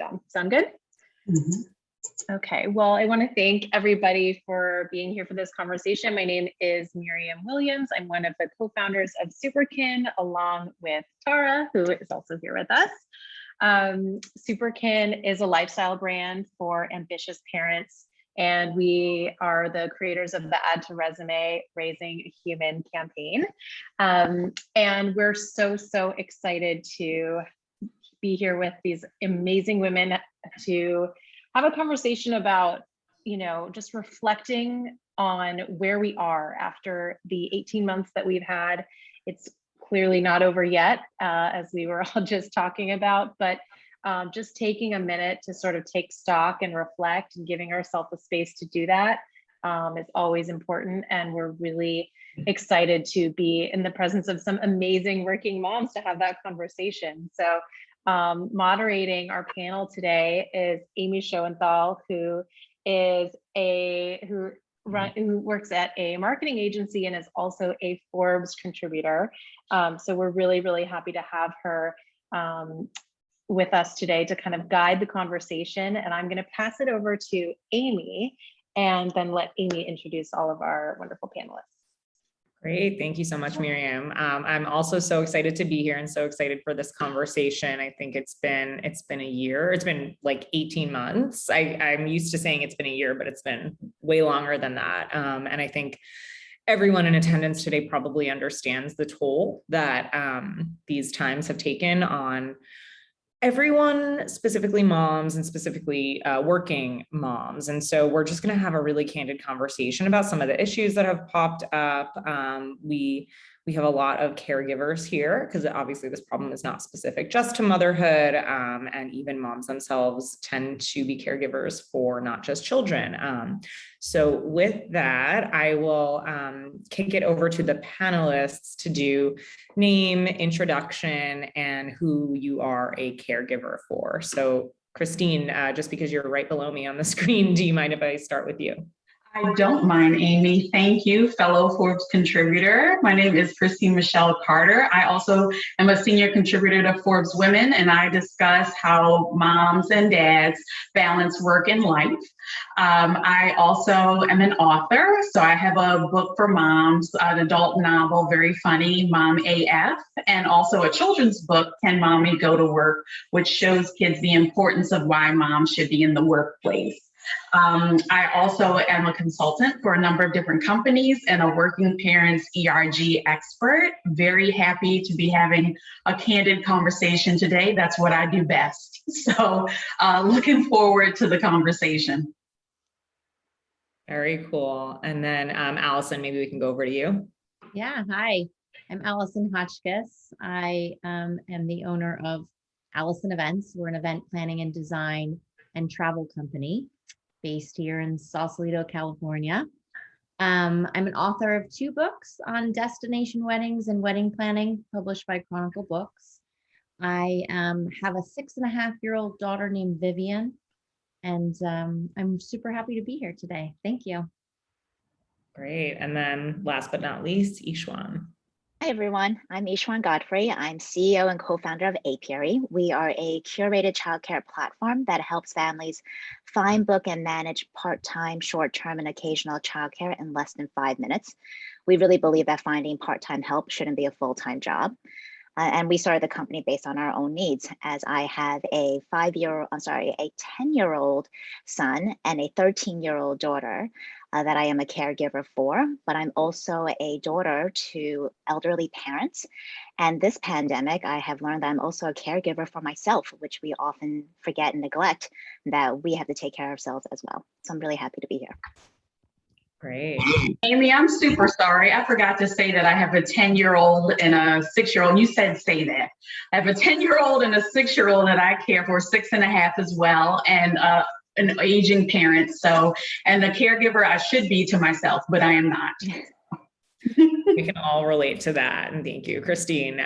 down. Sound good? Mm-hmm. Okay, well, I want to thank everybody for being here for this conversation. My name is Miriam Williams. I'm one of the co-founders of Superkin, along with Tara, who is also here with us. Superkin is a lifestyle brand for ambitious parents, and we are the creators of the Add to Resume Raising a Human campaign. And we're so excited to be here with these amazing women to have a conversation about, just reflecting on where we are after the 18 months that we've had. It's clearly not over yet, as we were all just talking about, but just taking a minute to sort of take stock and reflect and giving ourselves the space to do that is always important. And we're really excited to be in the presence of some amazing working moms to have that conversation. So moderating our panel today is Amy Shoenthal, who works at a marketing agency and is also a Forbes contributor. So we're really happy to have her with us today to kind of guide the conversation. And I'm going to pass it over to Amy and then let Amy introduce all of our wonderful panelists. Great. Thank you so much, Miriam. I'm also so excited to be here and so excited for this conversation. I think it's been a year. It's been like 18 months. I'm used to saying it's been a year, but it's been way longer than that. And I think everyone in attendance today probably understands the toll that these times have taken on everyone, specifically moms and specifically working moms. And so we're just going to have a really candid conversation about some of the issues that have popped up. We have a lot of caregivers here because obviously this problem is not specific just to motherhood, and even moms themselves tend to be caregivers for not just children. So with that, I will kick it over to the panelists to do name, introduction, and who you are a caregiver for. So Christine, just because you're right below me on the screen, do you mind if I start with you? I don't mind, Amy. Thank you, fellow Forbes contributor. My name is Christine Michel Carter. I also am a senior contributor to Forbes Women, and I discuss how moms and dads balance work and life. I also am an author, so I have a book for moms, an adult novel, very funny, Mom AF, and also a children's book, Can Mommy Go to Work, which shows kids the importance of why moms should be in the workplace. I also am a consultant for a number of different companies and a working parents ERG expert. Very happy to be having a candid conversation today. That's what I do best. So looking forward to the conversation. Very cool. And then Alison, maybe we can go over to you. Yeah, hi, I'm Alison Hotchkiss. I am the owner of Alison Events. We're an event planning and design and travel company based here in Sausalito, California. I'm an author of 2 books on destination weddings and wedding planning, published by Chronicle Books. I have a 6.5-year-old daughter named Vivian, and I'm super happy to be here today. Thank you. Great. And then last but not least, E-Schwan. Hi, everyone. I'm E-Schwan Godfrey. I'm CEO and co-founder of Apiari. We are a curated childcare platform that helps families find, book, and manage part-time, short-term, and occasional childcare in less than 5 minutes. We really believe that finding part-time help shouldn't be a full-time job. And we started the company based on our own needs, as I have a 10-year-old son and a 13-year-old daughter that I am a caregiver for, but I'm also a daughter to elderly parents. And this pandemic, I have learned that I'm also a caregiver for myself, which we often forget and neglect, that we have to take care of ourselves as well. So I'm really happy to be here. Great. Amy, I'm super sorry. I forgot to say that I have a 10-year-old and a 6-year-old. You said say that. I have a 10-year-old and a 6-year-old that I care for, 6.5 as well, and an aging parent. So, and the caregiver I should be to myself, but I am not. We can all relate to that. And thank you, Christine.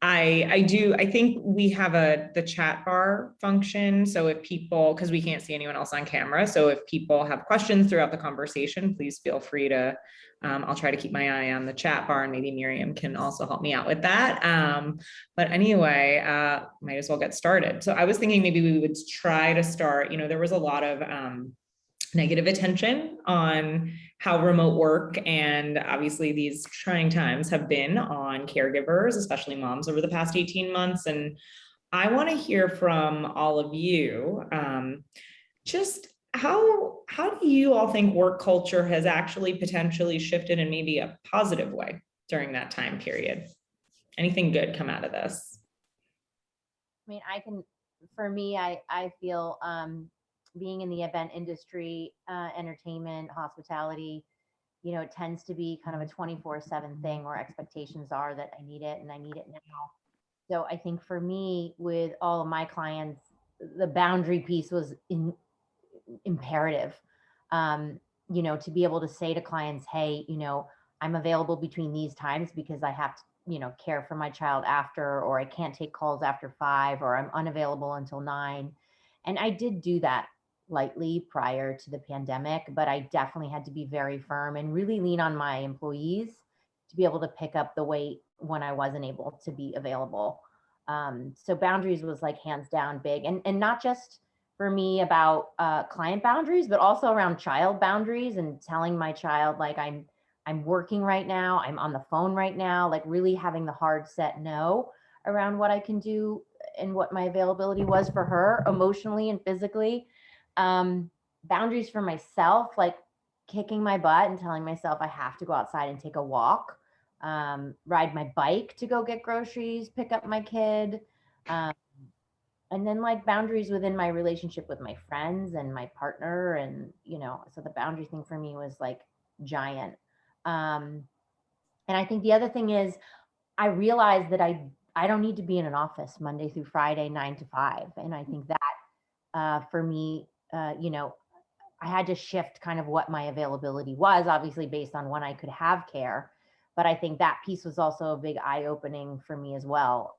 I think we have the chat bar function. So if people, because we can't see anyone else on camera, so if people have questions throughout the conversation, please feel free to, I'll try to keep my eye on the chat bar, and maybe Miriam can also help me out with that. But anyway, might as well get started. So I was thinking maybe we would try to start, there was a lot of negative attention on how remote work and obviously these trying times have been on caregivers, especially moms, over the past 18 months. And I want to hear from all of you, just how do you all think work culture has actually potentially shifted in maybe a positive way during that time period? Anything good come out of this? I mean, for me, I feel, being in the event industry, entertainment, hospitality, it tends to be kind of a 24/7 thing where expectations are that I need it and I need it now. So I think for me, with all of my clients, the boundary piece was imperative. To be able to say to clients, hey, I'm available between these times because I have to, care for my child after, or I can't take calls after 5, or I'm unavailable until 9. And I did do that lightly prior to the pandemic, but I definitely had to be very firm and really lean on my employees to be able to pick up the weight when I wasn't able to be available. So boundaries was like hands down big, and not just for me about client boundaries, but also around child boundaries, and telling my child, like, I'm working right now, I'm on the phone right now, like really having the hard set no around what I can do and what my availability was for her emotionally and physically. Boundaries for myself, like kicking my butt and telling myself I have to go outside and take a walk, ride my bike to go get groceries, pick up my kid. And then like boundaries within my relationship with my friends and my partner. And, so the boundary thing for me was like giant. And I think the other thing is I realized that I don't need to be in an office Monday through Friday, 9 to 5. And I think that for me, I had to shift kind of what my availability was, obviously based on when I could have care. But I think that piece was also a big eye-opening for me as well.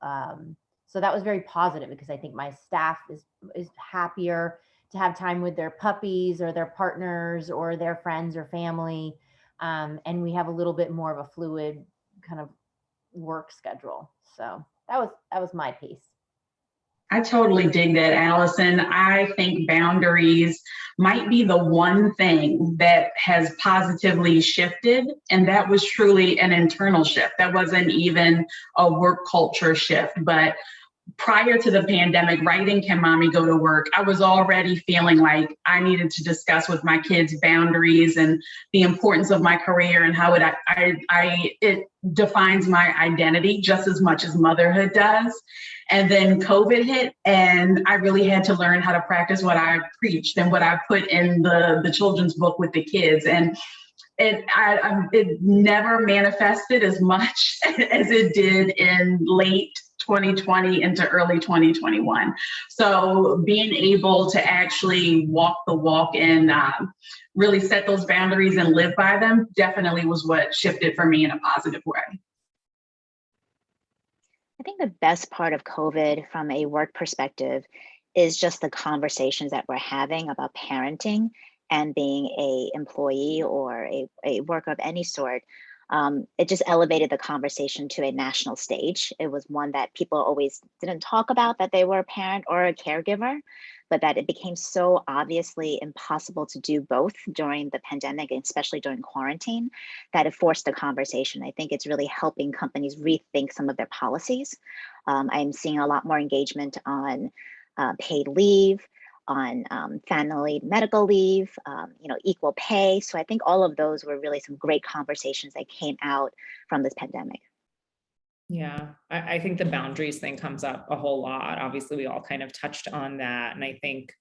So that was very positive because I think my staff is happier to have time with their puppies or their partners or their friends or family. And we have a little bit more of a fluid kind of work schedule. So that was my piece. I totally dig that, Alison. I think boundaries might be the one thing that has positively shifted, and that was truly an internal shift. That wasn't even a work culture shift, but prior to the pandemic, right in Can Mommy Go to Work, I was already feeling like I needed to discuss with my kids boundaries and the importance of my career and how it defines my identity just as much as motherhood does. And then COVID hit, and I really had to learn how to practice what I preached and what I put in the children's book with the kids. And it never manifested as much as it did in late 2020 into early 2021. So being able to actually walk the walk and really set those boundaries and live by them definitely was what shifted for me in a positive way. I think the best part of COVID from a work perspective is just the conversations that we're having about parenting and being a employee or a worker of any sort. It just elevated the conversation to a national stage. It was one that people always didn't talk about, that they were a parent or a caregiver, but that it became so obviously impossible to do both during the pandemic, and especially during quarantine, that it forced the conversation. I think it's really helping companies rethink some of their policies. I'm seeing a lot more engagement on paid leave, on family medical leave, equal pay. So I think all of those were really some great conversations that came out from this pandemic. Yeah, I think the boundaries thing comes up a whole lot. Obviously, we all kind of touched on that. And I think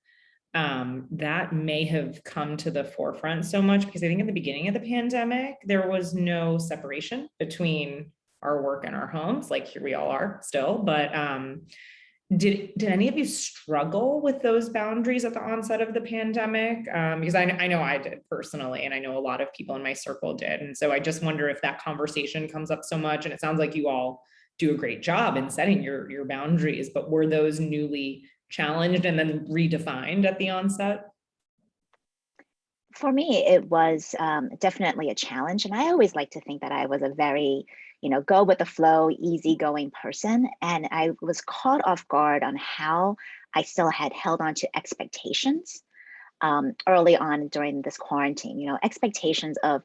that may have come to the forefront so much because I think at the beginning of the pandemic, there was no separation between our work and our homes. Like here we all are still, but did any of you struggle with those boundaries at the onset of the pandemic? Because I know I did personally, and I know a lot of people in my circle did. And so I just wonder if that conversation comes up so much, and it sounds like you all do a great job in setting your boundaries, but were those newly challenged and then redefined at the onset? For me, it was definitely a challenge. And I always like to think that I was a very, go with the flow, easygoing person. And I was caught off guard on how I still had held on to expectations early on during this quarantine, expectations of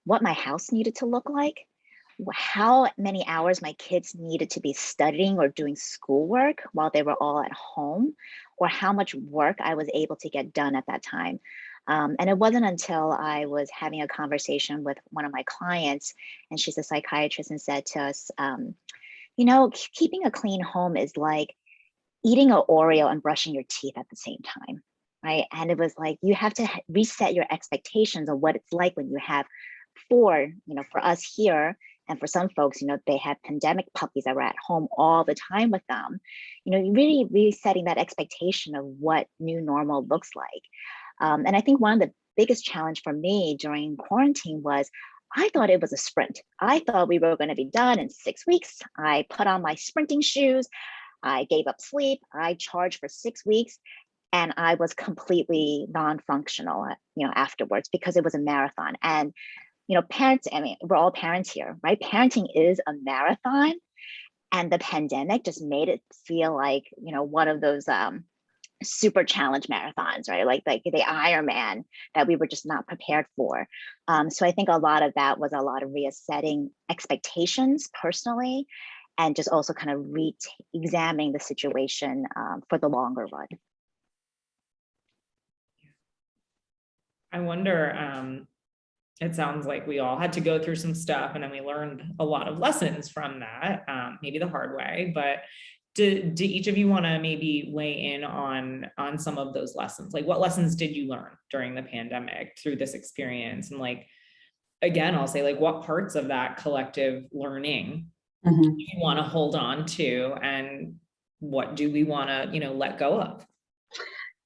what my house needed to look like, how many hours my kids needed to be studying or doing schoolwork while they were all at home, or how much work I was able to get done at that time. And it wasn't until I was having a conversation with one of my clients, and she's a psychiatrist, and said to us, keeping a clean home is like eating an Oreo and brushing your teeth at the same time, right? And it was like, you have to reset your expectations of what it's like when you have for us here, and for some folks, they have pandemic puppies that were at home all the time with them, really resetting that expectation of what new normal looks like. And I think one of the biggest challenge for me during quarantine was I thought it was a sprint. I thought we were going to be done in 6 weeks. I put on my sprinting shoes. I gave up sleep. I charged for 6 weeks. And I was completely non-functional, afterwards, because it was a marathon. And, parents, we're all parents here, right? Parenting is a marathon. And the pandemic just made it feel like, one of those super challenge marathons, right? Like the Ironman that we were just not prepared for. So I think a lot of that was a lot of resetting expectations personally, and just also kind of re-examining the situation for the longer run. I wonder, it sounds like we all had to go through some stuff, and then we learned a lot of lessons from that, maybe the hard way, but do each of you want to maybe weigh in on some of those lessons? Like, what lessons did you learn during the pandemic through this experience? And like, again, I'll say, like, what parts of that collective learning do you want to hold on to, and what do we want to, let go of?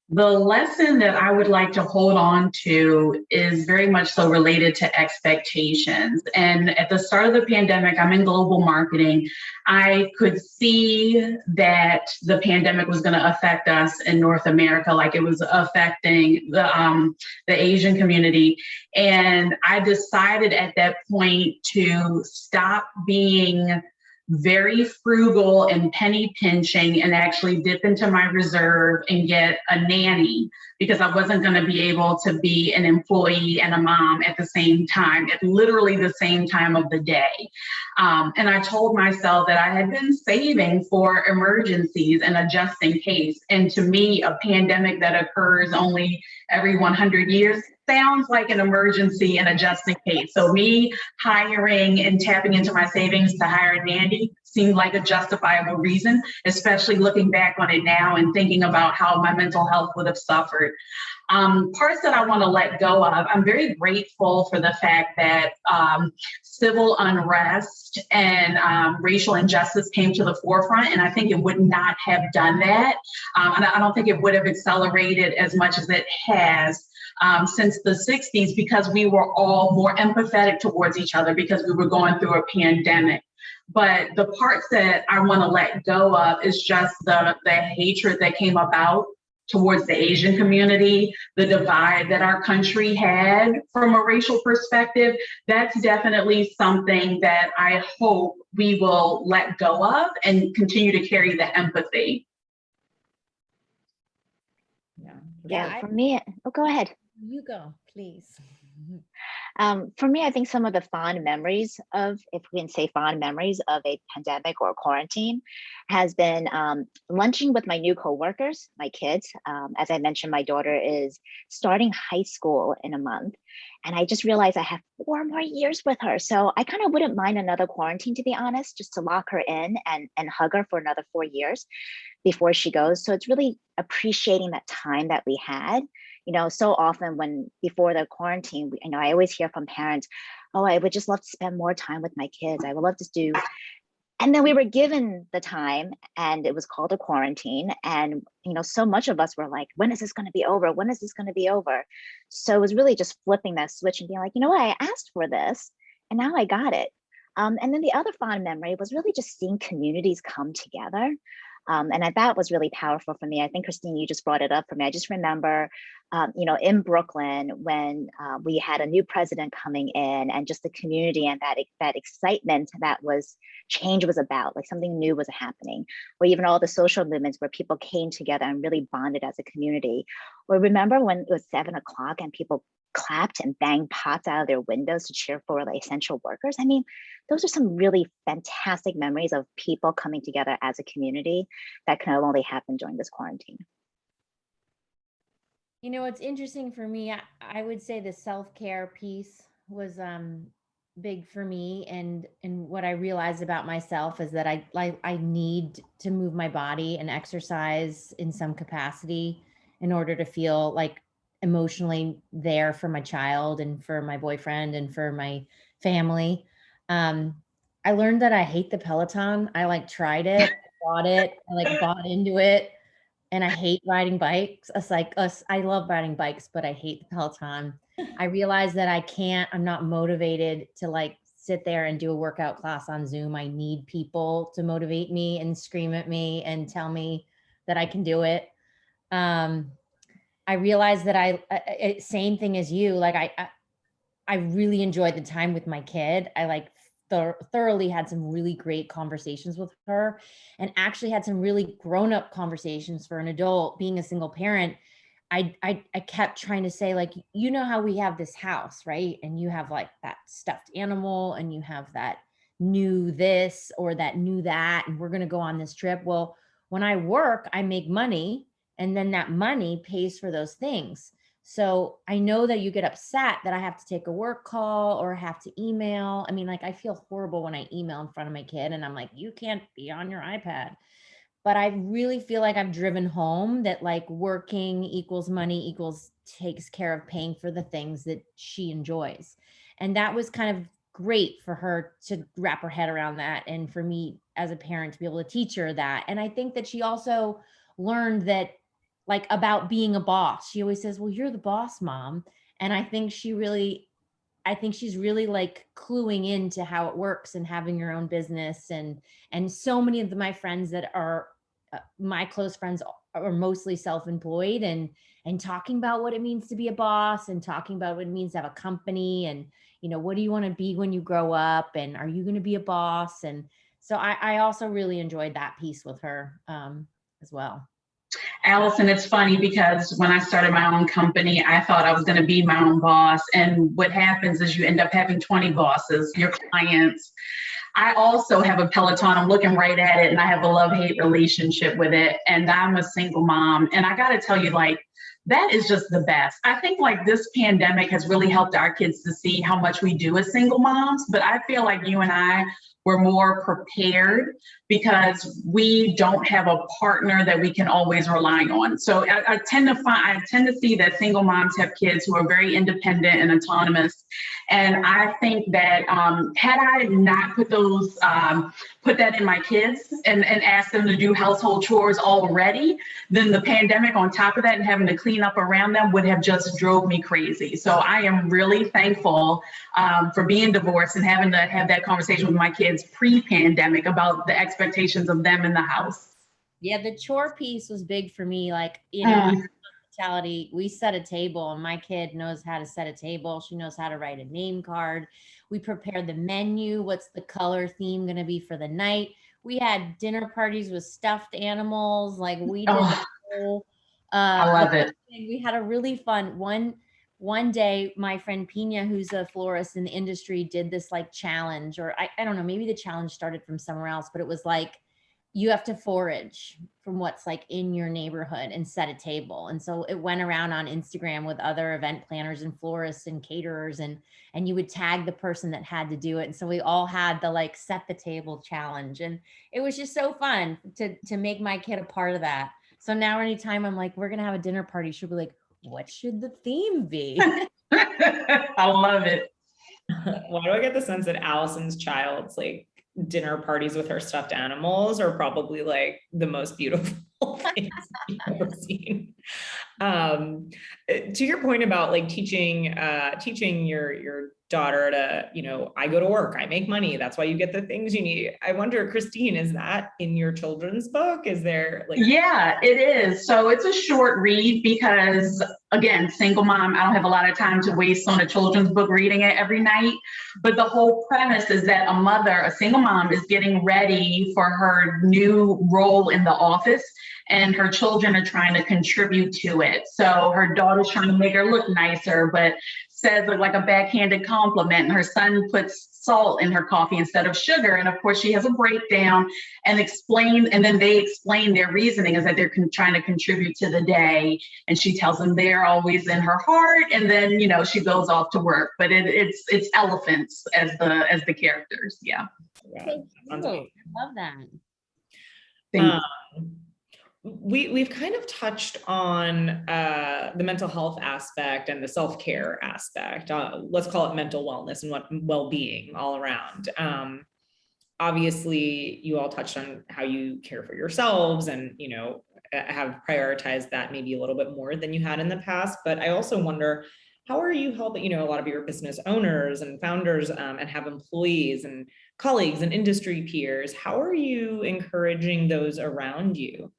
The lesson that I would like to hold on to is very much so related to expectations. And at the start of the pandemic, I'm in global marketing. I could see that the pandemic was going to affect us in North America, like it was affecting the Asian community. And I decided at that point to stop being very frugal and penny pinching and actually dip into my reserve and get a nanny, because I wasn't going to be able to be an employee and a mom at the same time, at literally the same time of the day. And I told myself that I had been saving for emergencies and a just in case. And to me, a pandemic that occurs only every 100 years sounds like an emergency and a just in case. So me hiring and tapping into my savings to hire a nanny seemed like a justifiable reason, especially looking back on it now and thinking about how my mental health would have suffered. Parts that I want to let go of, I'm very grateful for the fact that civil unrest and racial injustice came to the forefront, and I think it would not have done that. And I don't think it would have accelerated as much as it has since the 60s, because we were all more empathetic towards each other because we were going through a pandemic. But the parts that I want to let go of is just the hatred that came about towards the Asian community, the divide that our country had from a racial perspective. That's definitely something that I hope we will let go of and continue to carry the empathy. Yeah, for me, go ahead. You go, please. For me, I think some of the fond memories of, if we can say fond memories of a pandemic or quarantine, has been lunching with my new coworkers, my kids. As I mentioned, my daughter is starting high school in a month, and I just realized I have 4 more years with her. So I kind of wouldn't mind another quarantine, to be honest, just to lock her in and hug her for another 4 years before she goes. So it's really appreciating that time that we had. So often before the quarantine, I always hear from parents, oh, I would just love to spend more time with my kids. I would love to do. And then we were given the time, and it was called a quarantine. And, so much of us were like, when is this going to be over? When is this going to be over? So it was really just flipping that switch and being like, what, I asked for this and now I got it. And then the other fond memory was really just seeing communities come together. And that was really powerful for me. I think, Christine, you just brought it up for me. I just remember, in Brooklyn when we had a new president coming in, and just the community and that excitement that was change was about, like something new was happening, or even all the social movements where people came together and really bonded as a community. Or remember when it was 7 o'clock and people clapped and banged pots out of their windows to cheer for the essential workers. I mean, those are some really fantastic memories of people coming together as a community that can only happen during this quarantine. You know, it's interesting for me. I would say the self-care piece was big for me, and what I realized about myself is that I need to move my body and exercise in some capacity in order to feel like emotionally there for my child and for my boyfriend and for my family. I learned that I hate the Peloton. I tried it, bought it, I bought into it, and I hate riding bikes. I love riding bikes, but I hate the Peloton. I realized that I'm not motivated to sit there and do a workout class on Zoom. I need people to motivate me and scream at me and tell me that I can do it. I realized that same thing as you, I really enjoyed the time with my kid. I thoroughly had some really great conversations with her, and actually had some really grown-up conversations for an adult. Being a single parent, I kept trying to say, how we have this house, right? And you have that stuffed animal, and you have that new this or that new that, and we're going to go on this trip. Well, when I work, I make money, and then that money pays for those things. So I know that you get upset that I have to take a work call or have to email. I mean, I feel horrible when I email in front of my kid and I'm like, you can't be on your iPad. But I really feel like I've driven home that working equals money equals takes care of paying for the things that she enjoys. And that was kind of great for her to wrap her head around that. And for me as a parent to be able to teach her that. And I think that she also learned that about being a boss. She always says, well, you're the boss, Mom. And I think she's really cluing into how it works and having your own business. And so many of my friends that are my close friends are mostly self-employed and talking about what it means to be a boss and talking about what it means to have a company. And, what do you want to be when you grow up? And are you going to be a boss? And so I also really enjoyed that piece with her as well. Alison, it's funny because when I started my own company, I thought I was going to be my own boss. And what happens is you end up having 20 bosses, your clients. I also have a Peloton. I'm looking right at it, and I have a love-hate relationship with it. And I'm a single mom. And I got to tell you, that is just the best. I think this pandemic has really helped our kids to see how much we do as single moms. But I feel like you and I were more prepared because we don't have a partner that we can always rely on. So I tend to see that single moms have kids who are very independent and autonomous. And I think that had I not put that in my kids and asked them to do household chores already, then the pandemic on top of that and having to clean up around them would have just drove me crazy. So I am really thankful for being divorced and having to have that conversation with my kids pre-pandemic about the expectations of them in the house. Yeah, the chore piece was big for me. Hospitality, we set a table, and my kid knows how to set a table. She knows how to write a name card. We prepared the menu. What's the color theme going to be for the night? We had dinner parties with stuffed animals. We did the whole, I love it. We had a really fun one day. My friend Pina, who's a florist in the industry, did this challenge, or I don't know, maybe the challenge started from somewhere else, but it was you have to forage from what's in your neighborhood and set a table. And so it went around on Instagram with other event planners and florists and caterers, and you would tag the person that had to do it. And so we all had the set the table challenge. And it was just so fun to make my kid a part of that. So now anytime I'm we're going to have a dinner party, she'll be what should the theme be? I love it. Why do I get the sense that Alison's child's dinner parties with her stuffed animals are probably the most beautiful things you've ever seen? To your point about like teaching your daughter to, you know, I go to work, I make money, that's why you get the things you need. I wonder, Christine, is that in your children's book? Is there like? Yeah, it is. So it's a short read because, again, single mom, I don't have a lot of time to waste on a children's book reading it every night. But the whole premise is that a single mom, is getting ready for her new role in the office, and her children are trying to contribute to it. So her daughter's trying to make her look nicer, but says like a backhanded compliment. And her son puts salt in her coffee instead of sugar. And of course, she has a breakdown and then they explain their reasoning is that they're trying to contribute to the day. And she tells them they're always in her heart. And then, you know, she goes off to work. But it's elephants as the characters. Yeah. Thank you. I love that. We've kind of touched on the mental health aspect and the self-care aspect. Let's call it mental wellness and well-being all around. Obviously, you all touched on how you care for yourselves and, you know, have prioritized that maybe a little bit more than you had in the past. But I also wonder, how are you helping, you know, a lot of your business owners and founders and have employees and colleagues and industry peers, how are you encouraging those around you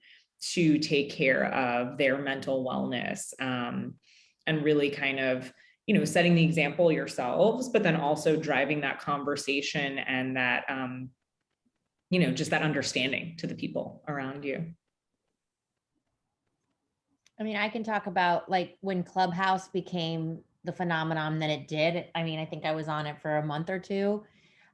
to take care of their mental wellness and really kind of, you know, setting the example yourselves, but then also driving that conversation and that, you know, just that understanding to the people around you? I mean, I can talk about like when Clubhouse became the phenomenon that it did. I mean, I think I was on it for a month or two.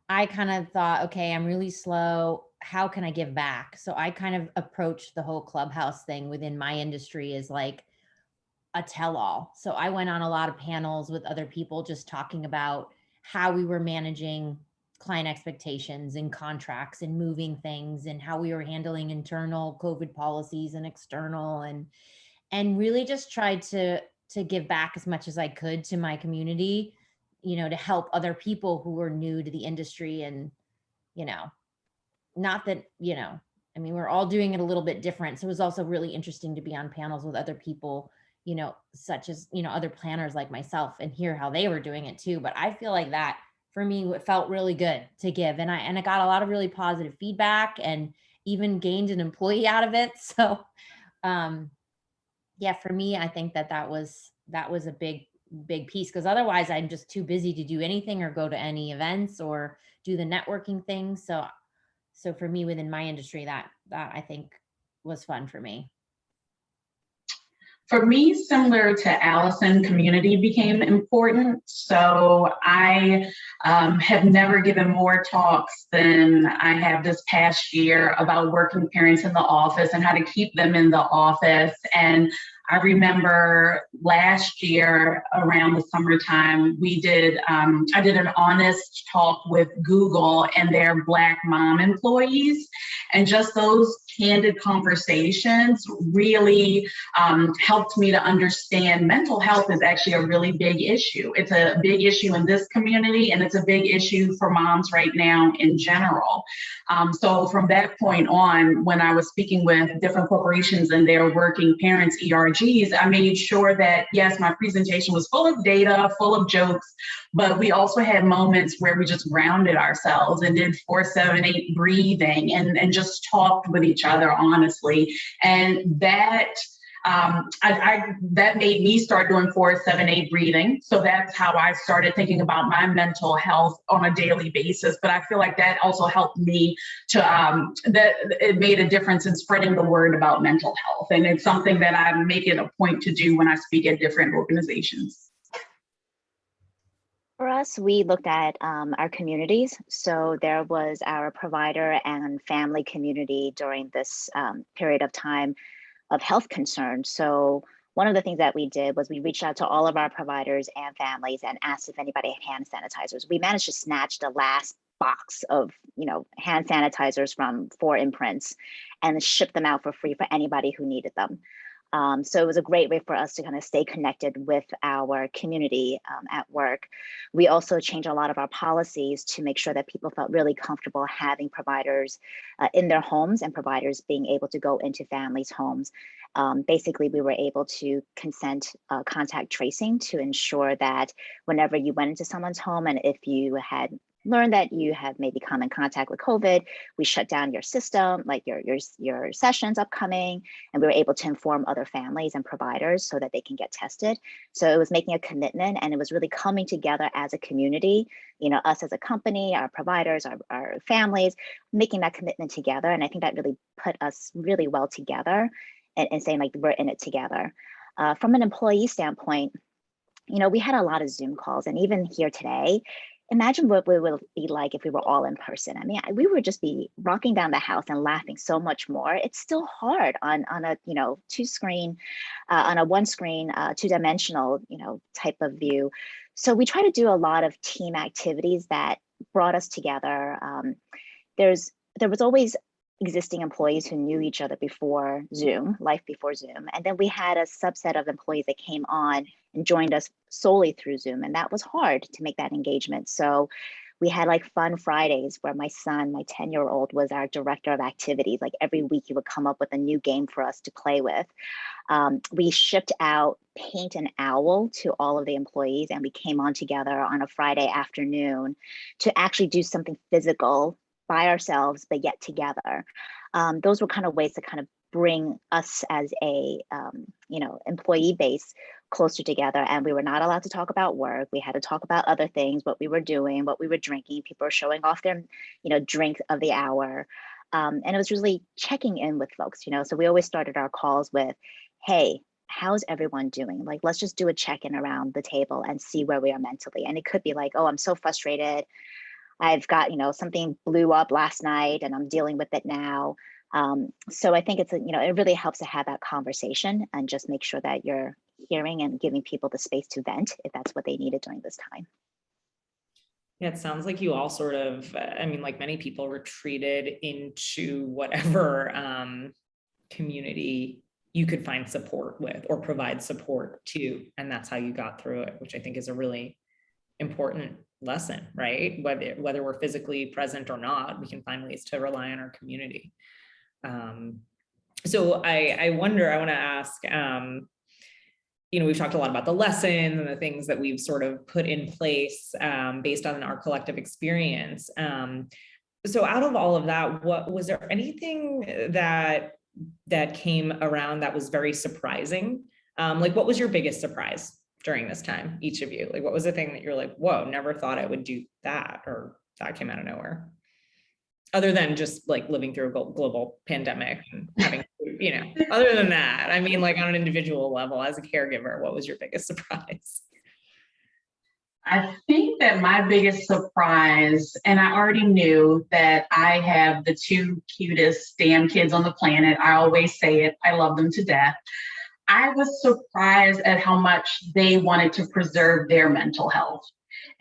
I kind of thought, okay, I'm really slow. How can I give back? So I kind of approached the whole Clubhouse thing within my industry as like a tell-all. So I went on a lot of panels with other people just talking about how we were managing client expectations and contracts and moving things and how we were handling internal COVID policies and external, and really just tried to give back as much as I could to my community, you know, to help other people who were new to the industry. And, you know, not that, you know, I mean, we're all doing it a little bit different. So it was also really interesting to be on panels with other people, you know, such as, you know, other planners like myself, and hear how they were doing it too. But I feel like that for me, it felt really good to give. And I got a lot of really positive feedback and even gained an employee out of it. So, yeah, for me, I think that was a big piece, because otherwise I'm just too busy to do anything or go to any events or do the networking thing. So for me within my industry, that I think was fun for me. For me, similar to Alison, community became important. So I have never given more talks than I have this past year about working parents in the office and how to keep them in the office. And I remember last year around the summertime, I did an honest talk with Google and their Black mom employees. And just those candid conversations really helped me to understand mental health is actually a really big issue. It's a big issue in this community, and it's a big issue for moms right now in general. So from that point on, when I was speaking with different corporations and their working parents, ERGs, I made sure that, yes, my presentation was full of data, full of jokes, but we also had moments where we just grounded ourselves and did 4-7-8 breathing and just talked with each other honestly. And that that made me start doing 4-7-8 breathing. So that's how I started thinking about my mental health on a daily basis. But I feel like that also helped me to, that it made a difference in spreading the word about mental health. And it's something that I make it a point to do when I speak at different organizations. For us, we looked at our communities. So there was our provider and family community during this period of time of health concerns. So one of the things that we did was we reached out to all of our providers and families and asked if anybody had hand sanitizers. We managed to snatch the last box of, you know, hand sanitizers from 4 imprints and ship them out for free for anybody who needed them. So it was a great way for us to kind of stay connected with our community at work. We also changed a lot of our policies to make sure that people felt really comfortable having providers in their homes and providers being able to go into families' homes. Basically, we were able to consent contact tracing to ensure that whenever you went into someone's home and if you had learned that you have maybe come in contact with COVID, we shut down your system, like your sessions upcoming, and we were able to inform other families and providers so that they can get tested. So it was making a commitment, and it was really coming together as a community, you know, us as a company, our providers, our families, making that commitment together. And I think that really put us really well together and saying like, we're in it together. From an employee standpoint, you know, we had a lot of Zoom calls, and even here today, imagine what we would be like if we were all in person. I mean, we would just be rocking down the house and laughing so much more. It's still hard on a, you know, on a one screen, two-dimensional, you know, type of view. So we try to do a lot of team activities that brought us together. There was always existing employees who knew each other before Zoom, life before Zoom. And then we had a subset of employees that came on and joined us solely through Zoom. And that was hard to make that engagement. So we had like fun Fridays where my son, my 10-year-old, was our director of activities. Like every week he would come up with a new game for us to play with. We shipped out Paint an Owl to all of the employees, and we came on together on a Friday afternoon to actually do something physical by ourselves, but yet together. Those were kind of ways to kind of bring us as a you know, employee base closer together. And we were not allowed to talk about work. We had to talk about other things, what we were doing, what we were drinking. People were showing off their, you know, drink of the hour. And it was really checking in with folks, you know. So we always started our calls with, hey, how's everyone doing? Like, let's just do a check-in around the table and see where we are mentally. And it could be like, oh, I'm so frustrated. I've got, you know, something blew up last night and I'm dealing with it now. So I think it's, you know, it really helps to have that conversation and just make sure that you're hearing and giving people the space to vent if that's what they needed during this time. Yeah, it sounds like you all sort of, I mean, like many people, retreated into whatever community you could find support with or provide support to. And that's how you got through it, which I think is a really important lesson, right? Whether we're physically present or not, we can find ways to rely on our community. So I want to ask, you know, we've talked a lot about the lessons and the things that we've sort of put in place based on our collective experience. So out of all of that, was there anything that came around that was very surprising? Like, what was your biggest surprise during this time, each of you? Like, what was the thing that you're like, whoa, never thought I would do that, or that came out of nowhere? Other than just like living through a global pandemic and having, you know, other than that, I mean, like on an individual level, as a caregiver, what was your biggest surprise? I think that my biggest surprise, and I already knew that I have the two cutest damn kids on the planet. I always say it, I love them to death. I was surprised at how much they wanted to preserve their mental health.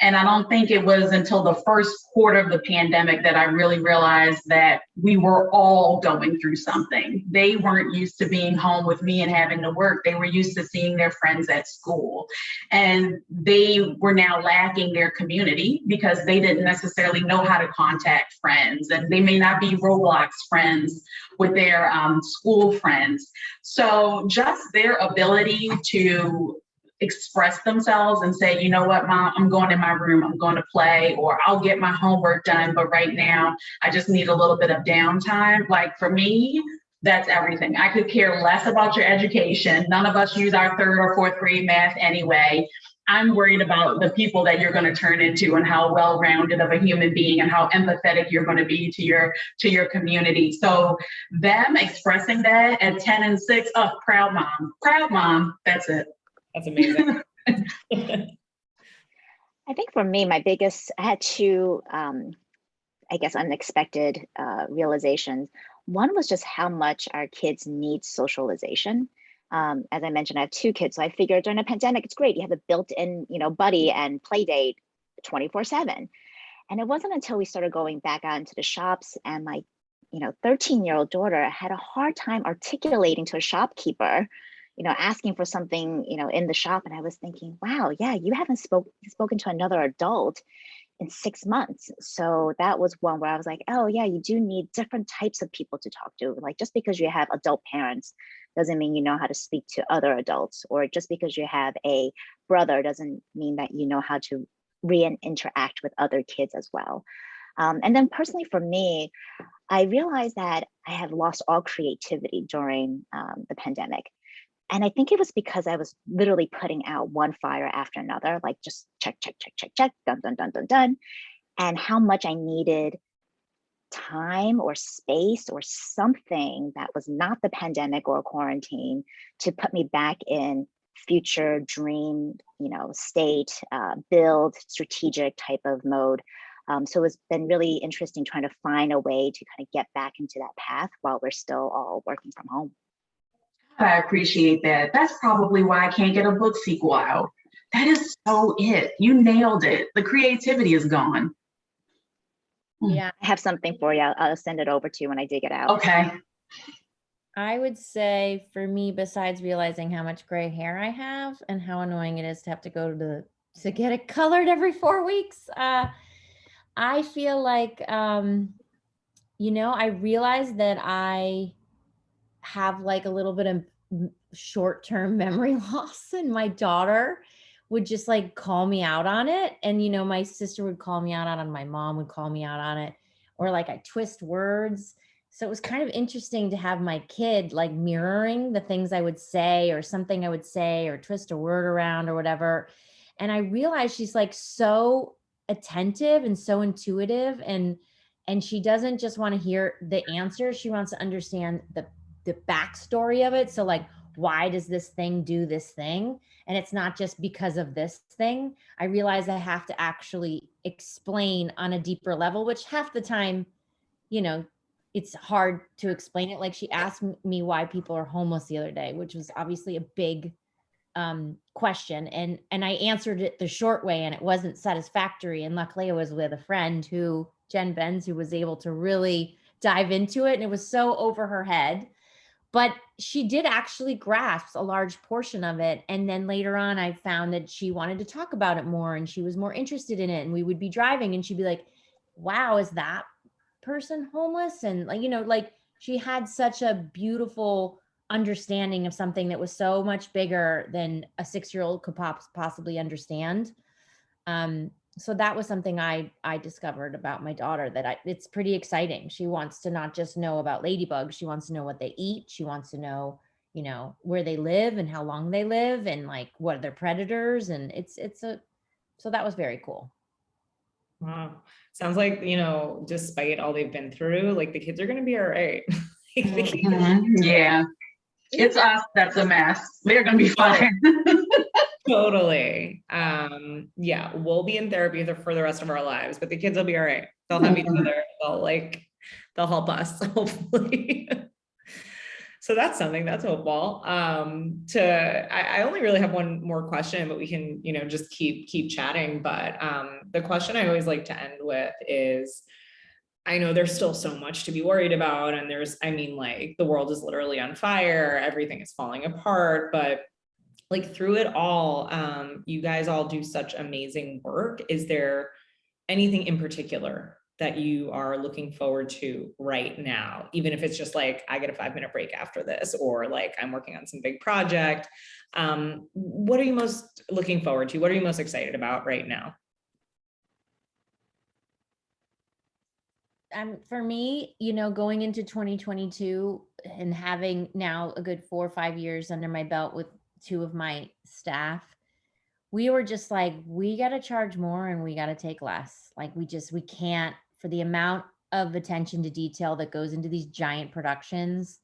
And I don't think it was until the first quarter of the pandemic that I really realized that we were all going through something. They weren't used to being home with me and having to work. They were used to seeing their friends at school. And they were now lacking their community because they didn't necessarily know how to contact friends. And they may not be Roblox friends with their school friends. So just their ability to express themselves and say, you know what, Mom, I'm going in my room, I'm going to play, or I'll get my homework done, but right now I just need a little bit of downtime. Like for me, that's everything. I could care less about your education. None of us use our 3rd or 4th grade math anyway. I'm worried about the people that you're going to turn into and how well-rounded of a human being and how empathetic you're going to be to your community. So them expressing that at 10 and 6, oh, proud mom, that's it. That's amazing. I think for me, I had two, I guess, unexpected realizations. One was just how much our kids need socialization. As I mentioned, I have 2 kids, so I figured during a pandemic, it's great. You have a built-in, you know, buddy and play date 24/7. And it wasn't until we started going back out into the shops and my, you know, 13-year-old daughter had a hard time articulating to a shopkeeper, asking for something, in the shop. And I was thinking, wow, yeah, you haven't spoken to another adult in 6 months. So that was one where I was like, oh yeah, you do need different types of people to talk to. Like, just because you have adult parents doesn't mean you know how to speak to other adults, or just because you have a brother doesn't mean that you know how to interact with other kids as well. And then personally for me, I realized that I had lost all creativity during the pandemic. And I think it was because I was literally putting out one fire after another, like just check, check, check, check, check, done, done, done, done, done. And how much I needed time or space or something that was not the pandemic or quarantine to put me back in future dream, state, build, strategic type of mode. So it's been really interesting trying to find a way to kind of get back into that path while we're still all working from home. I appreciate that. That's probably why I can't get a book sequel out. That is so it. You nailed it. The creativity is gone. Yeah, I have something for you. I'll send it over to you when I dig it out. Okay. I would say for me, besides realizing how much gray hair I have and how annoying it is to have to go to get it colored every 4 weeks, I feel like, I realized that I have like a little bit of short-term memory loss, and my daughter would just like call me out on it. And, my sister would call me out on it, my mom would call me out on it, or like I twist words. So it was kind of interesting to have my kid like mirroring the things I would say, or something I would say, or twist a word around or whatever. And I realized she's like so attentive and so intuitive, and she doesn't just want to hear the answer. She wants to understand the backstory of it. So like, why does this thing do this thing? And it's not just because of this thing. I realize I have to actually explain on a deeper level, which half the time, it's hard to explain it. Like, she asked me why people are homeless the other day, which was obviously a big question. And I answered it the short way, and it wasn't satisfactory. And luckily I was with a friend Jen Benz, who was able to really dive into it. And it was so over her head, but she did actually grasp a large portion of it. And then later on, I found that she wanted to talk about it more, and she was more interested in it. And we would be driving and she'd be like, wow, is that person homeless? And like she had such a beautiful understanding of something that was so much bigger than a 6-year-old could possibly understand. So that was something I discovered about my daughter, that it's pretty exciting. She wants to not just know about ladybugs. She wants to know what they eat. She wants to know, where they live and how long they live, and like what are their predators. And so that was very cool. Wow. Sounds like, despite all they've been through, like the kids are going to be all right. Yeah. It's us that's a mess. They're going to be fine. Totally. Yeah, we'll be in therapy for the rest of our lives, but the kids will be all right. They'll have each other. They'll help us, hopefully. So that's something that's hopeful. I only really have one more question, but we can, just keep chatting. But the question I always like to end with is, I know there's still so much to be worried about. And the world is literally on fire. Everything is falling apart, but like through it all, you guys all do such amazing work. Is there anything in particular that you are looking forward to right now? Even if it's just like, I get a 5-minute break after this, or like I'm working on some big project. What are you most looking forward to? What are you most excited about right now? For me, going into 2022 and having now a good 4 or 5 years under my belt with 2 of my staff, we were just like, we got to charge more and we got to take less. Like we can't, for the amount of attention to detail that goes into these giant productions,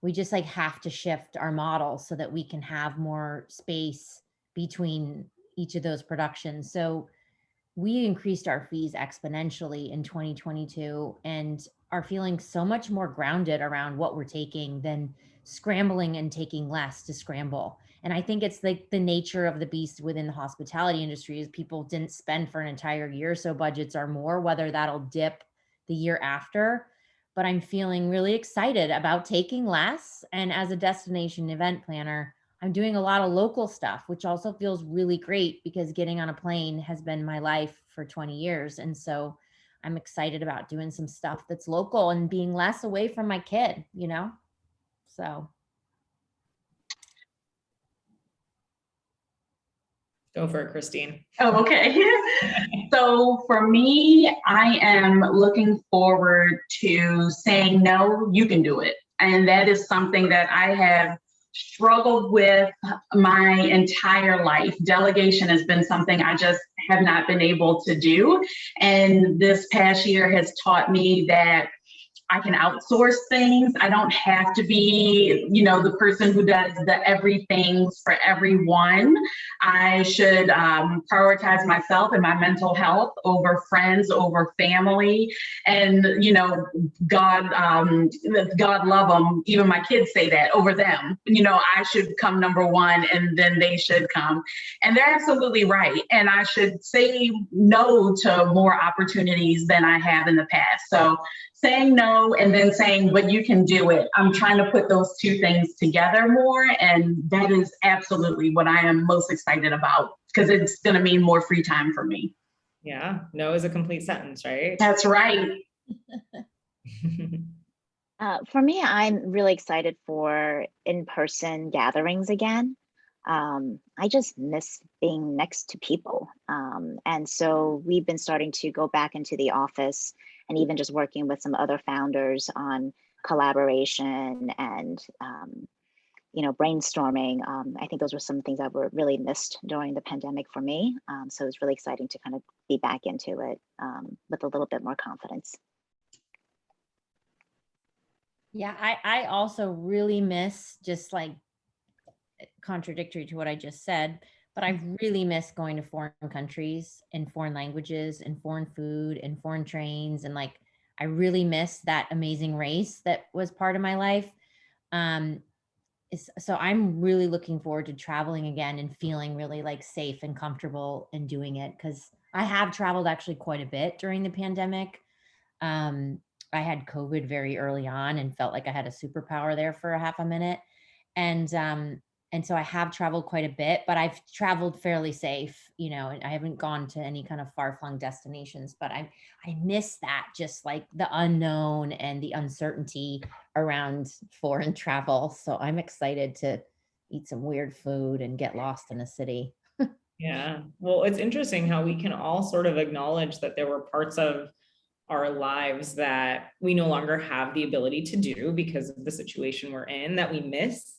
we just like have to shift our model so that we can have more space between each of those productions. So we increased our fees exponentially in 2022 and are feeling so much more grounded around what we're taking than scrambling and taking less to scramble. And I think it's like the nature of the beast within the hospitality industry is people didn't spend for an entire year. So budgets are more, whether that'll dip the year after. But I'm feeling really excited about taking less. And as a destination event planner, I'm doing a lot of local stuff, which also feels really great because getting on a plane has been my life for 20 years. And so I'm excited about doing some stuff that's local and being less away from my kid, you know? So. Go for it, Christine. Oh, okay. So for me, I am looking forward to saying, no, you can do it. And that is something that I have struggled with my entire life. Delegation has been something I just have not been able to do. And this past year has taught me that I can outsource things. I don't have to be, the person who does the everything for everyone. I should prioritize myself and my mental health over friends, over family. And, God, God love them. Even my kids say that over them. I should come number one and then they should come. And they're absolutely right. And I should say no to more opportunities than I have in the past. So saying no and then saying, but you can do it. I'm trying to put those two things together more. And that is absolutely what I am most excited about because it's going to mean more free time for me. Yeah, no is a complete sentence, right? That's right. For me, I'm really excited for in-person gatherings again. I just miss being next to people. And so we've been starting to go back into the office and even just working with some other founders on collaboration and, brainstorming. I think those were some things that were really missed during the pandemic for me. So it's really exciting to kind of be back into it with a little bit more confidence. Yeah, I also really miss, just like contradictory to what I just said, but I really miss going to foreign countries and foreign languages and foreign food and foreign trains. And like, I really miss that amazing race that was part of my life. So I'm really looking forward to traveling again and feeling really like safe and comfortable in doing it. Cause I have traveled actually quite a bit during the pandemic. I had COVID very early on and felt like I had a superpower there for a half a minute. And so I have traveled quite a bit, but I've traveled fairly safe, and I haven't gone to any kind of far-flung destinations, but I miss that, just like the unknown and the uncertainty around foreign travel. So I'm excited to eat some weird food and get lost in a city. Yeah. Well, it's interesting how we can all sort of acknowledge that there were parts of our lives that we no longer have the ability to do because of the situation we're in that we miss,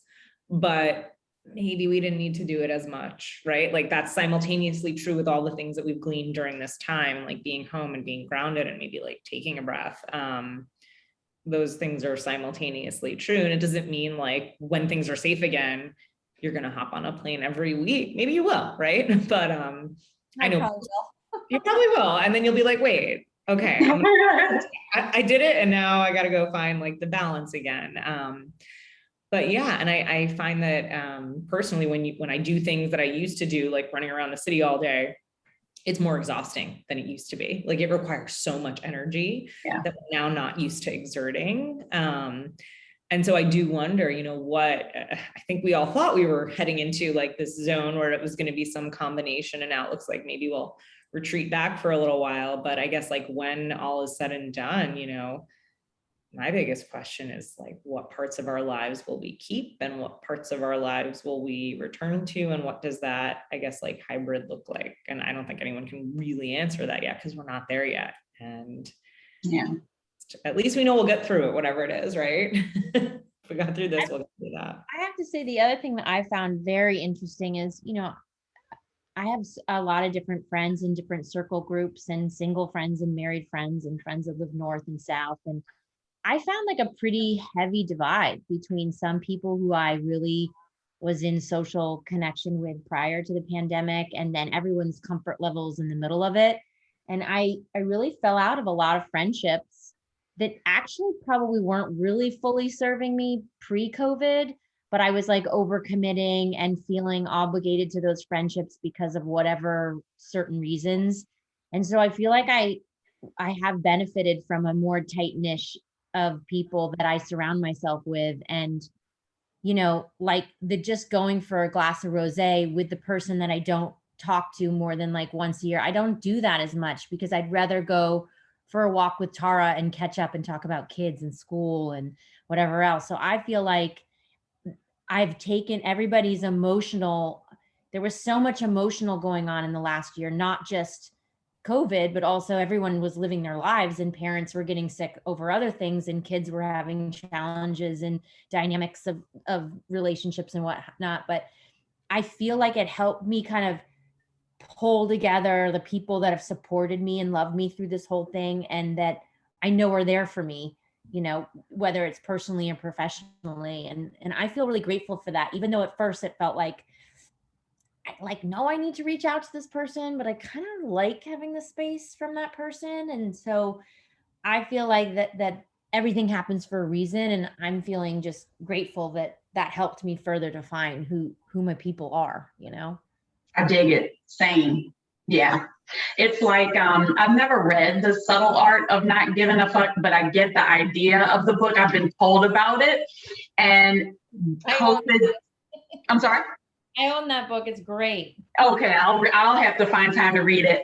but maybe we didn't need to do it as much, right? Like that's simultaneously true with all the things that we've gleaned during this time, like being home and being grounded and maybe like taking a breath. Those things are simultaneously true. And it doesn't mean like when things are safe again, you're going to hop on a plane every week. Maybe you will, right? But I know probably will. You probably will. And then you'll be like, wait, okay, I did it. And now I got to go find like the balance again. But yeah, and I find that personally, when I do things that I used to do, like running around the city all day, it's more exhausting than it used to be. Like it requires so much energy that we're now not used to exerting. And so I do wonder, what I think we all thought we were heading into, like this zone where it was going to be some combination, and now it looks like maybe we'll retreat back for a little while. But I guess like when all is said and done, my biggest question is like, what parts of our lives will we keep and what parts of our lives will we return to? And what does that, I guess, like hybrid look like? And I don't think anyone can really answer that yet because we're not there yet. And at least we know we'll get through it, whatever it is, right? If we got through this, we'll get through that. I have to say the other thing that I found very interesting is, I have a lot of different friends in different circle groups and single friends and married friends and friends that live north and south. And I found like a pretty heavy divide between some people who I really was in social connection with prior to the pandemic, and then everyone's comfort levels in the middle of it. And I really fell out of a lot of friendships that actually probably weren't really fully serving me pre-COVID, but I was like overcommitting and feeling obligated to those friendships because of whatever certain reasons. And so I feel like I have benefited from a more tight niche of people that I surround myself with. And you know, like the just going for a glass of rosé with the person that I don't talk to more than like once a year. I don't do that as much because I'd rather go for a walk with Tara and catch up and talk about kids and school and whatever else. So I feel like I've taken everybody's emotional, there was so much emotional going on in the last year, not just COVID, but also everyone was living their lives and parents were getting sick over other things and kids were having challenges and dynamics of relationships and whatnot. But I feel like it helped me kind of pull together the people that have supported me and loved me through this whole thing and that I know are there for me, you know, whether it's personally or professionally. And I feel really grateful for that, even though at first it felt like, no, I need to reach out to this person, but I kind of like having the space from that person. And so I feel like that everything happens for a reason. And I'm feeling just grateful that helped me further define who my people are, you know? I dig it. Same. Yeah. It's like, I've never read The Subtle Art of Not Giving a Fuck, but I get the idea of the book. I've been told about it. And COVID, I'm sorry? I own that book. It's great. Okay, I'll have to find time to read it.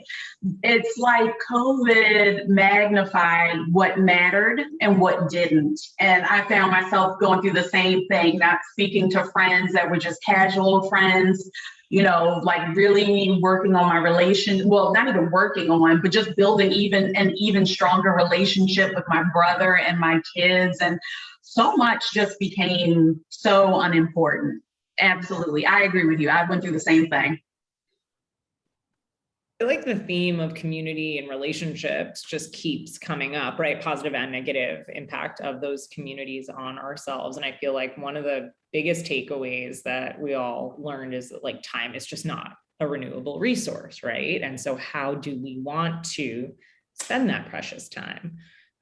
It's like COVID magnified what mattered and what didn't. And I found myself going through the same thing, not speaking to friends that were just casual friends, you know, like really working on my relation. Well, not even working on, but just building an even stronger relationship with my brother and my kids. And so much just became so unimportant. Absolutely. I agree with you. I went through the same thing. I feel like the theme of community and relationships just keeps coming up, right? Positive and negative impact of those communities on ourselves. And I feel like one of the biggest takeaways that we all learned is that like time is just not a renewable resource, right? And so how do we want to spend that precious time?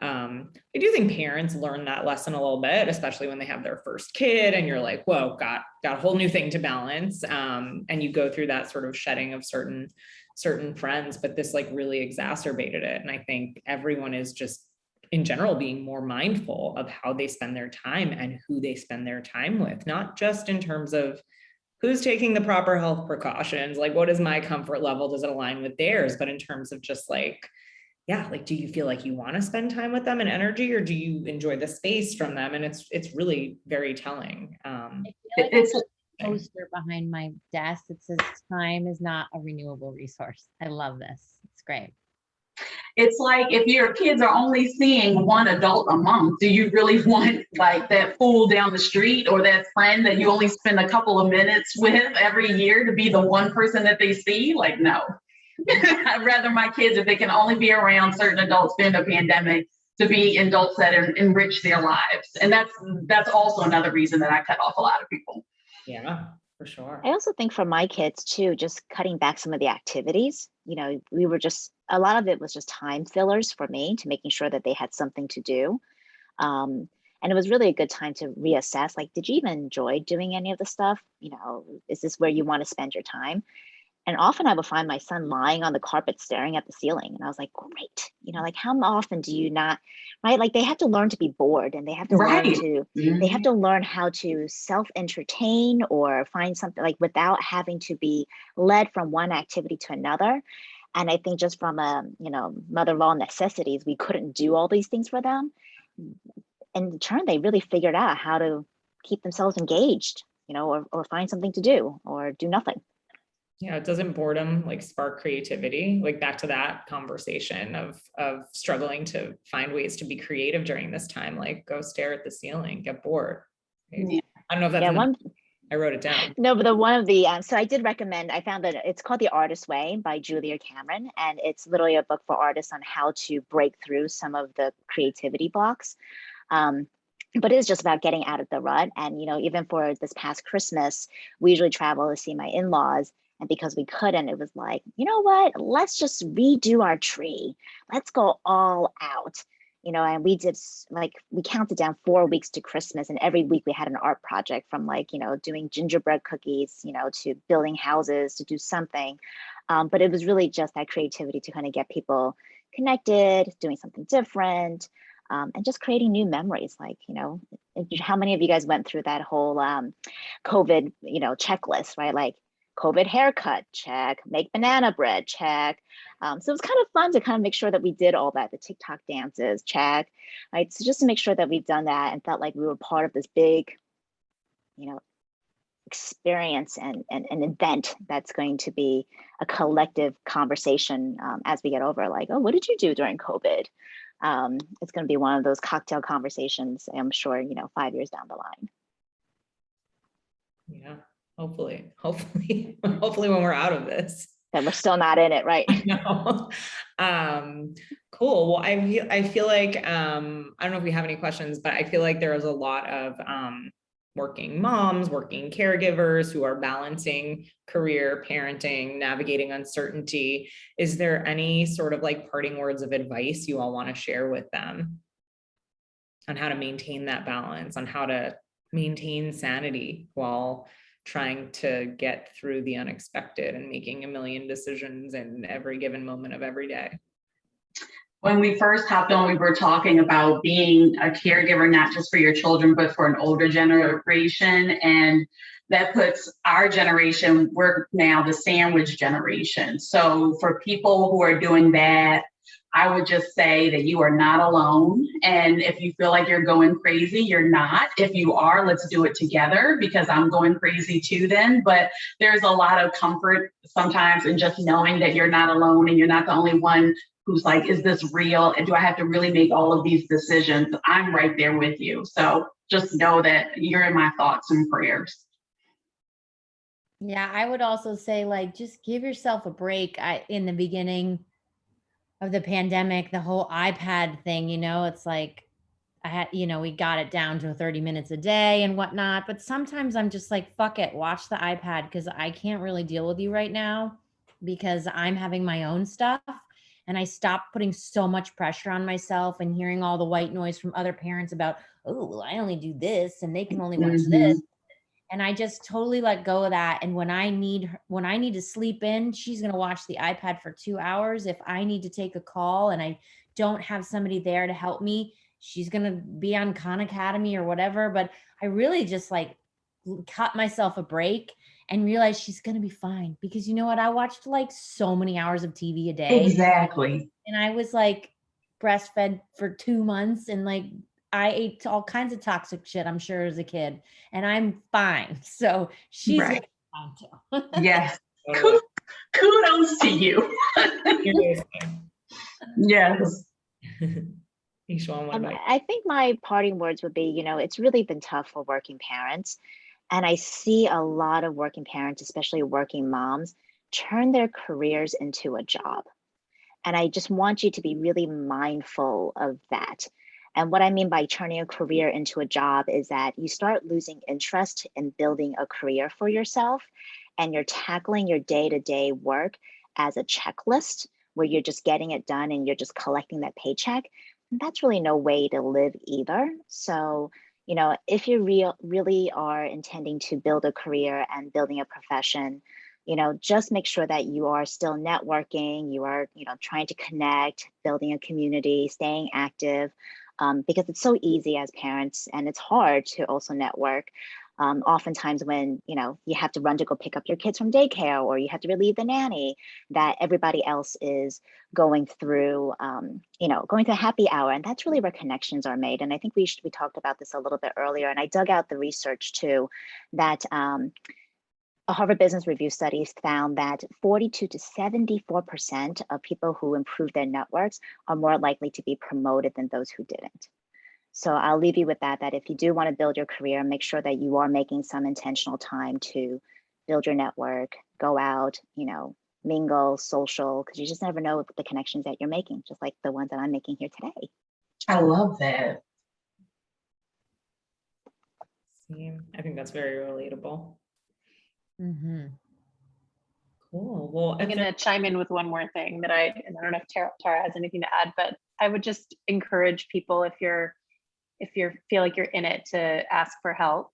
I do think parents learn that lesson a little bit, especially when they have their first kid and you're like, whoa, got a whole new thing to balance. And you go through that sort of shedding of certain friends, but this like really exacerbated it. And I think everyone is just in general being more mindful of how they spend their time and who they spend their time with, not just in terms of who's taking the proper health precautions, like what is my comfort level, does it align with theirs, but in terms of just like, yeah, like, do you feel like you want to spend time with them and energy, or do you enjoy the space from them? And it's really very telling. I feel like it's a poster behind my desk that says time is not a renewable resource. I love this. It's great. It's like if your kids are only seeing one adult a month, do you really want like that fool down the street or that friend that you only spend a couple of minutes with every year to be the one person that they see? Like, no. I'd rather my kids, if they can only be around certain adults during the pandemic, to be adults that enrich their lives. And that's also another reason that I cut off a lot of people. Yeah, for sure. I also think for my kids too, just cutting back some of the activities, you know, a lot of it was just time fillers for me to making sure that they had something to do. And it was really a good time to reassess, like, did you even enjoy doing any of the stuff? You know, is this where you want to spend your time? And often I would find my son lying on the carpet staring at the ceiling. And I was like, great. You know, like how often do you not, right? Like they have to learn to be bored and they have to they have to learn how to self-entertain or find something like without having to be led from one activity to another. And I think just from mother-in-law necessities, we couldn't do all these things for them. In turn, they really figured out how to keep themselves engaged, you know, or find something to do or do nothing. Yeah, doesn't boredom like spark creativity? Like back to that conversation of struggling to find ways to be creative during this time, like go stare at the ceiling, get bored. Right? Yeah. I don't know if that's I wrote it down. No, but so I did recommend, I found that it's called The Artist's Way by Julia Cameron. And it's literally a book for artists on how to break through some of the creativity blocks. But it is just about getting out of the rut. And, you know, even for this past Christmas, we usually travel to see my in-laws. And because we couldn't, it was like, you know what, let's just redo our tree. Let's go all out, you know, and we did we counted down 4 weeks to Christmas. And every week we had an art project from doing gingerbread cookies, you know, to building houses, to do something. But it was really just that creativity to kind of get people connected, doing something different, and just creating new memories. Like, you know, how many of you guys went through that whole COVID, checklist, right? Like COVID haircut, check, make banana bread, check. So it was kind of fun to kind of make sure that we did all that, the TikTok dances, check, right? So just to make sure that we've done that and felt like we were part of this big, experience and an event that's going to be a collective conversation as we get over, like, oh, what did you do during COVID? It's going to be one of those cocktail conversations, I'm sure, 5 years down the line. Yeah, hopefully when we're out of this. That we're still not in it, right? No. Cool. Well, I feel like, I don't know if we have any questions, but I feel like there is a lot of working moms, working caregivers who are balancing career, parenting, navigating uncertainty. Is there any sort of like parting words of advice you all want to share with them on how to maintain that balance, on how to maintain sanity while trying to get through the unexpected and making a million decisions in every given moment of every day? When we first hopped on, we were talking about being a caregiver, not just for your children, but for an older generation. And that puts our generation, we're now the sandwich generation. So for people who are doing that, I would just say that you are not alone. And if you feel like you're going crazy, you're not. If you are, let's do it together, because I'm going crazy too then. But there's a lot of comfort sometimes in just knowing that you're not alone and you're not the only one who's like, is this real? And do I have to really make all of these decisions? I'm right there with you. So just know that you're in my thoughts and prayers. Yeah, I would also say, like, just give yourself a break. In the beginning of the pandemic, the whole iPad thing, it's like I had, we got it down to 30 minutes a day and whatnot. But sometimes I'm just like, fuck it, watch the iPad, because I can't really deal with you right now because I'm having my own stuff. And I stopped putting so much pressure on myself and hearing all the white noise from other parents about, oh, well, I only do this and they can only watch this. And I just totally let go of that. And when I need to sleep in, she's going to watch the iPad for 2 hours. If I need to take a call and I don't have somebody there to help me, she's going to be on Khan Academy or whatever. But I really just like cut myself a break and realized she's going to be fine, because you know what? I watched like so many hours of TV a day. Exactly. And I was like breastfed for 2 months, and like I ate all kinds of toxic shit, I'm sure, as a kid, and I'm fine. So she's right. fine too. Yes. Kudos to you. Yes. E-Schwan, what about you? I think my parting words would be, it's really been tough for working parents. And I see a lot of working parents, especially working moms, turn their careers into a job. And I just want you to be really mindful of that. And what I mean by turning a career into a job is that you start losing interest in building a career for yourself, and you're tackling your day-to-day work as a checklist where you're just getting it done and you're just collecting that paycheck. And that's really no way to live either. So, if you really are intending to build a career and building a profession, just make sure that you are still networking, you are, trying to connect, building a community, staying active, because it's so easy as parents, and it's hard to also network. Oftentimes when, you have to run to go pick up your kids from daycare, or you have to relieve the nanny, that everybody else is going through, going to happy hour. And that's really where connections are made. And I think we talked about this a little bit earlier, and I dug out the research too, that a Harvard Business Review studies found that 42 to 74% of people who improve their networks are more likely to be promoted than those who didn't. So I'll leave you with that if you do want to build your career, make sure that you are making some intentional time to build your network, go out, mingle, social, because you just never know the connections that you're making, just like the ones that I'm making here today. I love that. I think that's very relatable. Mm-hmm. Cool. Well, I'm going to chime in with one more thing that I don't know if Tara has anything to add, but I would just encourage people, if you feel like you're in it, to ask for help.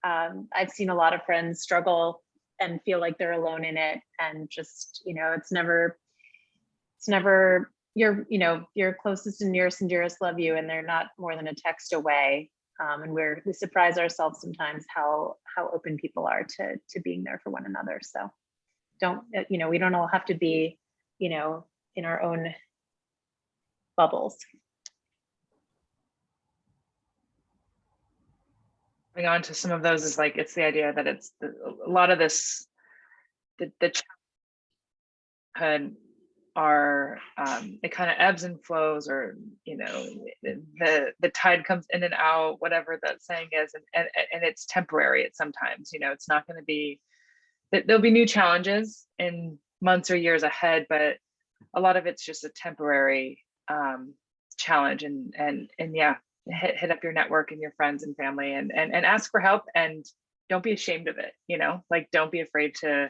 I've seen a lot of friends struggle and feel like they're alone in it, and just, it's never your closest and nearest and dearest love you, and they're not more than a text away. And we surprise ourselves sometimes how open people are to being there for one another. So we don't all have to be, in our own bubbles. Going on to some of those is like, it's the idea that it's a lot of this, the childhood are, it kind of ebbs and flows, or, the tide comes in and out, whatever that saying is. And it's temporary at sometimes, it's not going to be, there'll be new challenges in months or years ahead, but a lot of it's just a temporary challenge. And yeah, hit up your network and your friends and family and ask for help, and don't be ashamed of it. Like, don't be afraid to,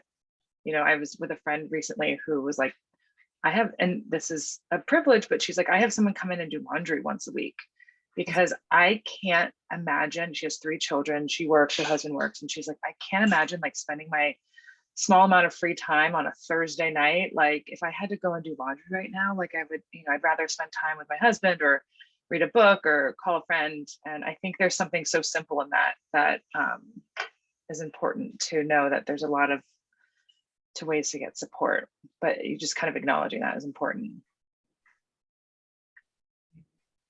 I was with a friend recently who was like, and this is a privilege, but she's like, I have someone come in and do laundry once a week, because I can't imagine. She has 3 children, she works, her husband works, and she's like, I can't imagine like spending my small amount of free time on a Thursday night. Like, if I had to go and do laundry right now, like I would, I'd rather spend time with my husband or read a book or call a friend. And I think there's something so simple in that is important to know, that there's a lot of ways to get support, but you just kind of acknowledging that is important.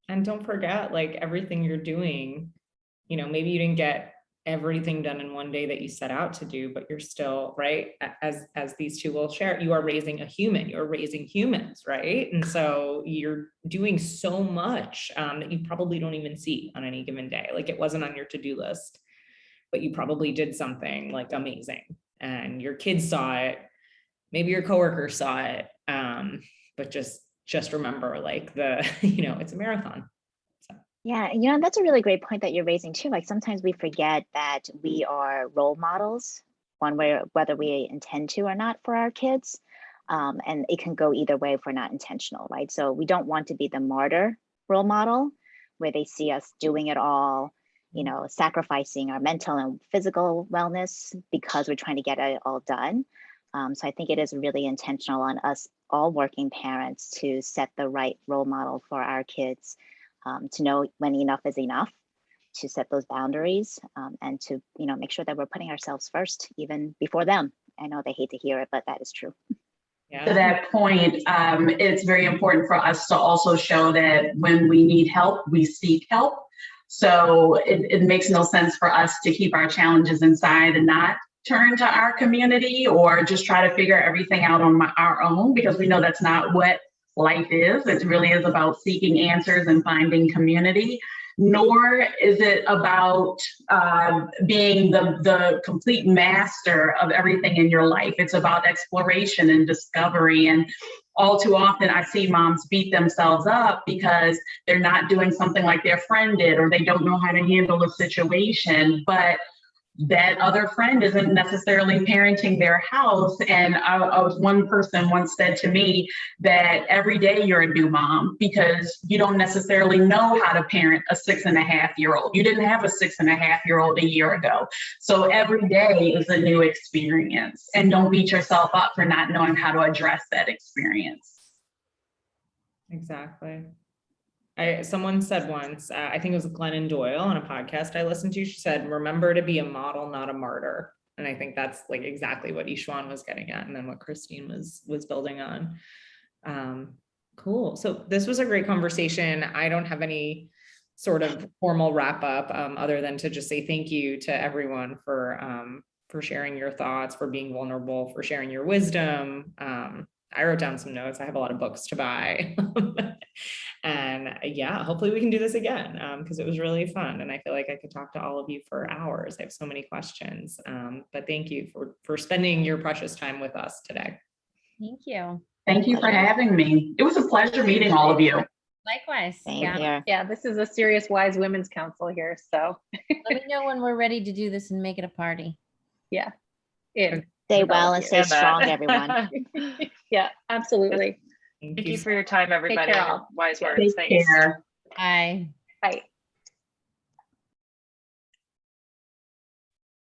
And don't forget, like, everything you're doing, maybe you didn't get everything done in one day that you set out to do, but you're still, right, as these two will share, you are raising a human, you're raising humans, right? And so you're doing so much that you probably don't even see on any given day. Like, it wasn't on your to-do list, but you probably did something like amazing, and your kids saw it, maybe your coworkers saw it, but just remember, like, it's a marathon. Yeah, that's a really great point that you're raising too. Like, sometimes we forget that we are role models, one way, whether we intend to or not, for our kids. And it can go either way if we're not intentional, right? So we don't want to be the martyr role model, where they see us doing it all, sacrificing our mental and physical wellness because we're trying to get it all done. So I think it is really intentional on us, all working parents, to set the right role model for our kids. To know when enough is enough, to set those boundaries, and to make sure that we're putting ourselves first, even before them. I know they hate to hear it, but that is true. Yeah. To that point, it's very important for us to also show that when we need help, we seek help. So it makes no sense for us to keep our challenges inside and not turn to our community, or just try to figure everything out on our own, because we know that's not what life is. It really is about seeking answers and finding community. Nor is it about being the complete master of everything in your life. It's about exploration and discovery. And all too often, I see moms beat themselves up because they're not doing something like their friend did, or they don't know how to handle a situation. But that other friend isn't necessarily parenting their house. And one person once said to me that every day you're a new mom, because you don't necessarily know how to parent a 6.5-year-old. You didn't have a 6.5-year-old a year ago. So every day is a new experience, and don't beat yourself up for not knowing how to address that experience. Exactly. Someone said once, I think it was Glennon Doyle on a podcast I listened to, she said, remember to be a model, not a martyr. And I think that's like exactly what E-Schwan was getting at, and then what Christine was building on. Cool. So this was a great conversation. I don't have any sort of formal wrap up other than to just say thank you to everyone for sharing your thoughts, for being vulnerable, for sharing your wisdom. I wrote down some notes. I have a lot of books to buy. And yeah, hopefully we can do this again, because it was really fun. And I feel like I could talk to all of you for hours. I have so many questions, but thank you for spending your precious time with us today. Thank you. Thank you for having me. It was a pleasure meeting all of you. Likewise. Same here. Yeah, this is a serious wise women's council here. So Let me know when we're ready to do this and make it a party. yeah. Stay well and stay strong, everyone. Yeah, absolutely. Thank you for your time, everybody. care all. Wise Yeah. words. Take Thanks. care. Bye. Bye.